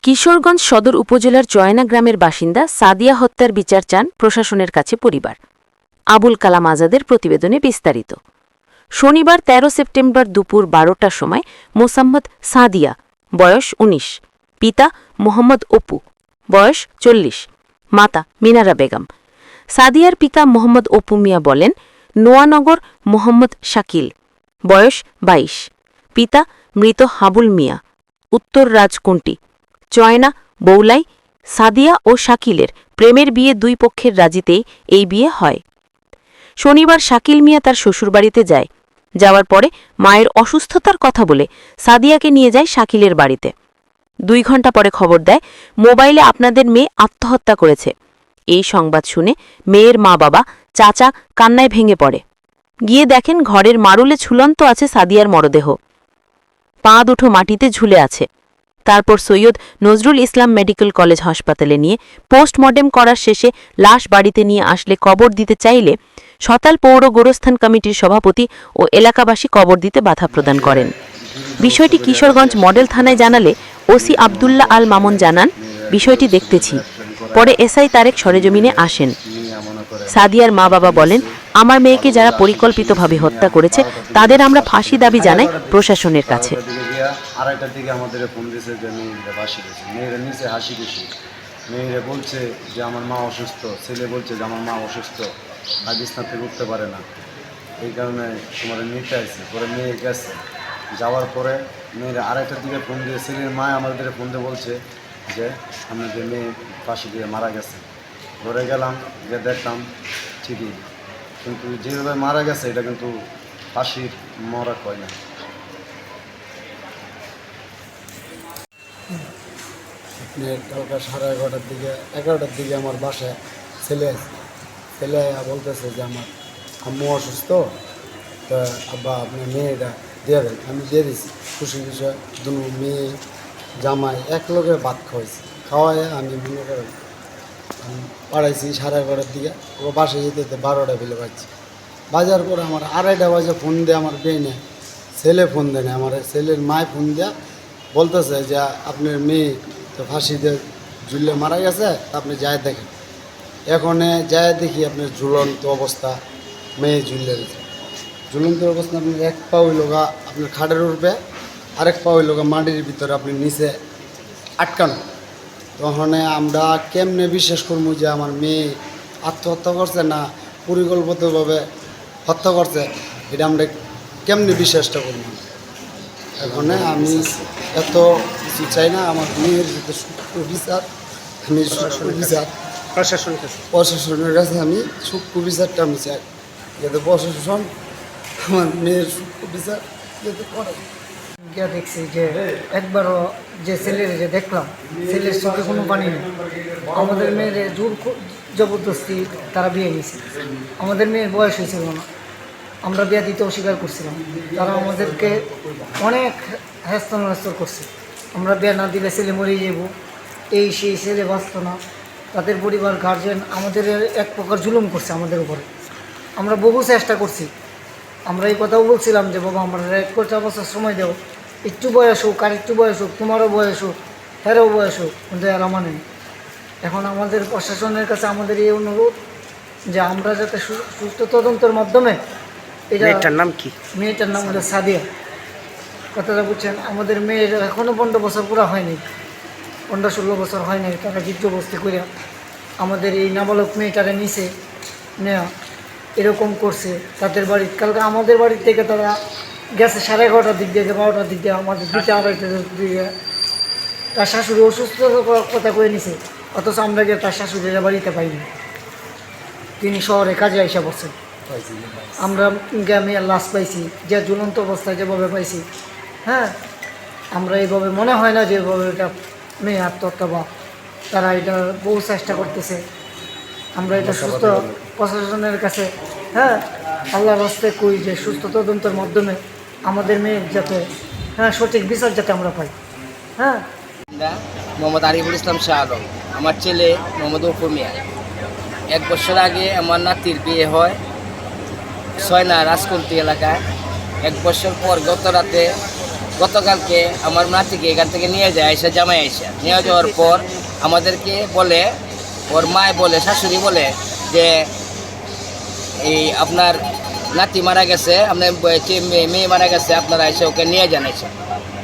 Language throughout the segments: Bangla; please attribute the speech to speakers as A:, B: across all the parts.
A: কিশোরগঞ্জ সদর উপজেলার চয়না গ্রামের বাসিন্দা সাদিয়া হত্যার বিচার চান প্রশাসনের কাছে পরিবার। আবুল কালাম আজাদের প্রতিবেদনে বিস্তারিত। শনিবার ১৩ সেপ্টেম্বর দুপুর ১২টার সময় মোসাম্মদ সাদিয়া, বয়স ১৯, পিতা মোহাম্মদ অপু, বয়স ৪০, মাতা মিনারা বেগম। সাদিয়ার পিতা মোহাম্মদ অপু মিয়া বলেন, নোয়ানগর মোহাম্মদ শাকিল, বয়স ২২, পিতা মৃত হাবুল মিয়া, উত্তর রাজকুন্টি, চয়না বৌলাই। সাদিয়া ও শাকিলের প্রেমের বিয়ে দুই পক্ষের রাজিতেই এই বিয়ে হয়। শনিবার শাকিল মিয়া তার শ্বশুরবাড়িতে যায়। যাওয়ার পরে মায়ের অসুস্থতার কথা বলে সাদিয়াকে নিয়ে যায় শাকিলের বাড়িতে। ২ ঘণ্টা পরে খবর দেয়, মোবাইলে আপনাদের মেয়ে আত্মহত্যা করেছে। এই সংবাদ শুনে মেয়ের মা বাবা, চাচা কান্নায় ভেঙে পড়ে। গিয়ে দেখেন ঘরের মারুলে ঝুলন্ত আছে সাদিয়ার মরদেহ, পা দুটো মাটিতে ঝুলে আছে। তারপর সৈয়দ নজরুল ইসলাম মেডিকেল কলেজ হাসপাতালে নিয়ে পোস্টমর্টেম করার শেষে লাশ বাড়িতে নিয়ে আসলে কবর দিতে চাইলে সতাল পৌর গোরস্থান কমিটির সভাপতি ও এলাকাবাসী কবর দিতে বাধা প্রদান করেন। বিষয়টি কিশোরগঞ্জ মডেল থানায় জানালে ওসি আবদুল্লাহ আল মামুন জানান, বিষয়টি দেখতেছি। পরে এসআই তারেক সরেজমিনে আসেন। সাদিয়ার মা বাবা বলেন, আমার মেয়েকে যারা পরিকল্পিতভাবে হত্যা করেছে তাদের আমরা ফাঁসি দাবি জানাই প্রশাসনের কাছে।
B: আড়াইটার দিকে আমাদের ফোন দিয়েছে যে মেয়েরা ফাঁসি দিয়েছে, মেয়েরা নিচে হাসি খুশি। মেয়েরা বলছে যে আমার মা অসুস্থ, ছেলে বলছে যে আমার মা অসুস্থ, আর বিছনা থেকে উঠতে পারে না, এই কারণে তোমার নিতে আসছে। পরে মেয়ে গেছে, যাওয়ার পরে মেয়েরা আড়াইটার দিকে ফোন দিয়ে ছেলের মা আমাদের ফোন দিয়ে বলছে যে আমাদের মেয়ে ফাঁসি দিয়ে মারা গেছে। ঘরে গেলাম, গিয়ে দেখলাম ঠিকই, কিন্তু যেভাবে মারা গেছে এটা কিন্তু ফাঁসির মরা হয় না।
C: কালকা 11:30টার দিকে 11টার দিকে আমার বাসায় ছেলে বলতেছে যে আমার আম্মু অসুস্থ, তা আব্বা আপনার মেয়েটা দিয়ে দেন। আমি দিয়ে দিছি, খুশি বিষয়। দুনো মেয়ে জামাই এক লোকে ভাত খাওয়াই আমি মনে করেন পাড়াইছি 11:30টার দিকে। ও বাসায় যেতে 12টা বেলে পাচ্ছি। বাজার পরে আমার 2:30 বাজে ফোন দিয়ে আমার বেনে ছেলে ফোন দেয় না, আমার ছেলের মায় ফোন দেয়া বলতেছে যে আপনার মেয়ে তো ফাঁসি দিয়ে ঝুলে মারা গেছে, আপনি যায় দেখেন। এখন যায় দেখি আপনার ঝুলন্ত অবস্থা, মেয়ে ঝুলে গেছে। ঝুলন্ত অবস্থা আপনার এক পা হইল গা আপনার খাটের উঠবে, আরেক পা হইল গা মাটির ভিতরে আপনি নিচে আটকানো। তখন আমরা কেমনে বিশ্বাস করবো যে আমার মেয়ে আত্মহত্যা করছে না পরিকল্পিতভাবে হত্যা করছে, এটা আমরা কেমনে বিশ্বাসটা করব। এখন আমি এত কিছু চাই না, আমার মেয়ের যাতে সূক্ষ্ম বিচার, আমি সূক্ষ্ম বিচার প্রশাসনের কাছে আমি সূক্ষ্ম বিচারটা আমি চাই, যাতে প্রশাসন আমার মেয়ের সূক্ষ্ম বিচার যাতে করে।
D: গিয়া দেখছি যে একবারও যে ছেলের যে দেখলাম, ছেলের চোখে কোনো পানি নেই। আমাদের মেয়ের জোর জবরদস্তি তারা বিয়ে নিয়েছে। আমাদের মেয়ের বয়স হয়েছিল না, আমরা বিয়ে দিতে অস্বীকার করছিলাম। তারা আমাদেরকে অনেক হেস্তনস্ত করছে। আমরা বিয়ে না দিলে ছেলে মরে যাব, এই সেই ছেলে বাঁচত না। তাদের পরিবার গার্জেন আমাদের এক প্রকার জুলুম করছে আমাদের উপরে। আমরা বহু চেষ্টা করছি, আমরা এই কথাও বলছিলাম যে বাবা আমরা 1 বছর সময় দেও, একটু বয়স হোক আর একটু বয়স হোক, তোমারও বয়স হোক, তারও বয়স হোক, কিন্তু এরা মানে। এখন আমাদের প্রশাসনের কাছে আমাদের এই অনুরোধ যে আমরা যাতে সুস্থ তদন্তের মাধ্যমে
E: মেয়েটার নাম কি?
D: মেয়েটার নাম হলো সাদিয়া। কথাটা বুঝছেন, আমাদের মেয়ের এখনও 15 বছর পুরো হয়নি, 15-16 বছর হয়নি। তারা যুদ্ধবস্তি করে আমাদের এই নাবালক মেয়েটারে নিচে নেওয়া এরকম করছে তাদের বাড়ি। কালকে আমাদের বাড়ির থেকে তারা গেছে 11:30টার দিক দিয়ে, 12টার দিক দিয়ে, আমাদের 2-2:30টার দিকে। তার শাশুড়ি অসুস্থ কথা কয়ে নিছে, অথচ আমরা গিয়ে তার শাশুড়িরা বাড়িতে পাইনি। তিনি শহরে কাজে আইসা বসছেন। আমরা গ্রামে লাশ পাইছি, যে ঝুলন্ত অবস্থায় যেভাবে পাইছি। হ্যাঁ, আমরা এইভাবে মনে হয় না যে এভাবে এটা মেয়ে আত্মহত্যা, বা তারা এটা বহু চেষ্টা করতেছে। আমরা এটা সুস্থ প্রশাসনের কাছে, হ্যাঁ, আল্লাহর রাস্তায় কই যে সুস্থ তদন্তের মাধ্যমে আমাদের মেয়ের যাতে সঠিক বিচার যাতে আমরা পাই। হ্যাঁ,
E: মোহাম্মদ আরিফুল ইসলাম শাহ আলম, আমার ছেলে মোহাম্মদ অপু মিয়া। 1 বছর আগে আমার নাতির বিয়ে হয় চয়না রাজকুন্তি এলাকায়। 1 বছর পর গত রাতে গতকালকে আমার নাতিকে এখান থেকে নিয়ে যায় এসে জামাই এসে নিয়ে যাওয়ার পর আমাদেরকে বলে, ওর মায় বলে, শাশুড়ি বলে যে এই আপনার নাতি মারা গেছে, আপনার মেয়ে মারা গেছে, আপনারা এসে ওকে নিয়ে যান এসে।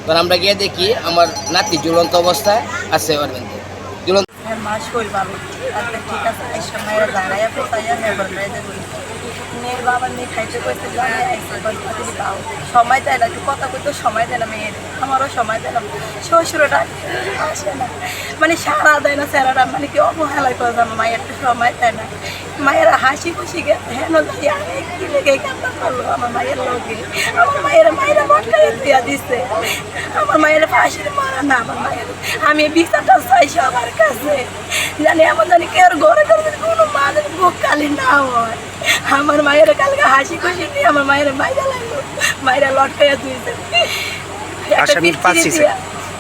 E: তখন আমরা গিয়ে দেখি আমার নাতি ঝুলন্ত অবস্থায় আছে ওর মধ্যে ঝুলন্ত।
F: মা শরীর ভালো তারপরে ঠিক আছে এসে মায়ের দাঁড়াইয়া কোথায় নেবার মেয়েদে বলি মেয়ের বাবা মেয়ে খাইতে করতে দাও সময় দেয় না, কথা কইতে সময় দেয় না মেয়ের, আমারও সময় দেয় না, শ্বশুরটা আসে না, মানে সারা দেয় না স্যারারা, মানে কি অবহেলায় করে আমার মায়ের একটু সময় দেয় না। মায়েরা হাসি খুশি গেছে হেন আমি কি লেগে কান্না করলো আমার মায়ের লোকে, আমার মায়েরা মটকাই দিয়া দিচ্ছে, আমার মায়ের ফাঁসির মারা না, আমার মায়ের আমি বিচারটা চাই সবার কাছে, জানি আমার জানি কেউ ঘরে কোনো মায়ের বুক খালি না হয়। আমার মায়ের কালকে হাসি খুশি দিয়ে আমার মায়ের মাইরা লাগলো, মায়েরা লটকাইয়া দিয়েছে,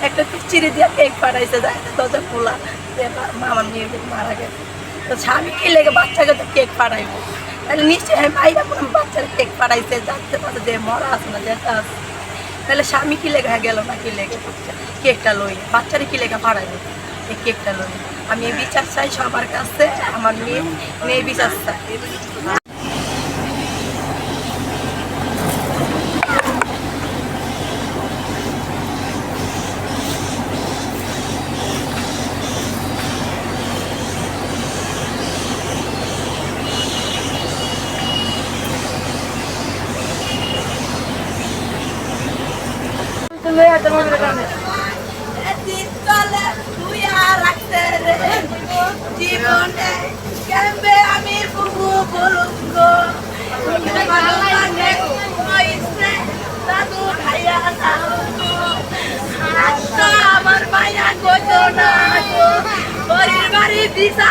F: একটা পিচিরি দিয়ে কেক পাঠাইছে, দরজা খোলা, আমার মেয়ে মারা গেছে, তো স্বামী কি লেগে বাচ্চাকে তো কেক পাঠাইবো, তাহলে নিশ্চয়ই মাইরা বাচ্চার কেক পাঠাইছে, যাচ্ছে তাতে যে মরা আছে না যেটা আছে, তাহলে স্বামী কি লেগে গেল না কি লেগে কেকটা লই, বাচ্চারা কি লেগে পাঠাইবো এই কেকটা লই। আমি এই বিচার চাই সবার কাছে, আমার মেয়ে বিচার চাই। জীবনে কেমবে আমি বুবু বলুঙ্গ দাদু ভাইয়া আমার মায়া গো না পরিবারে দিশা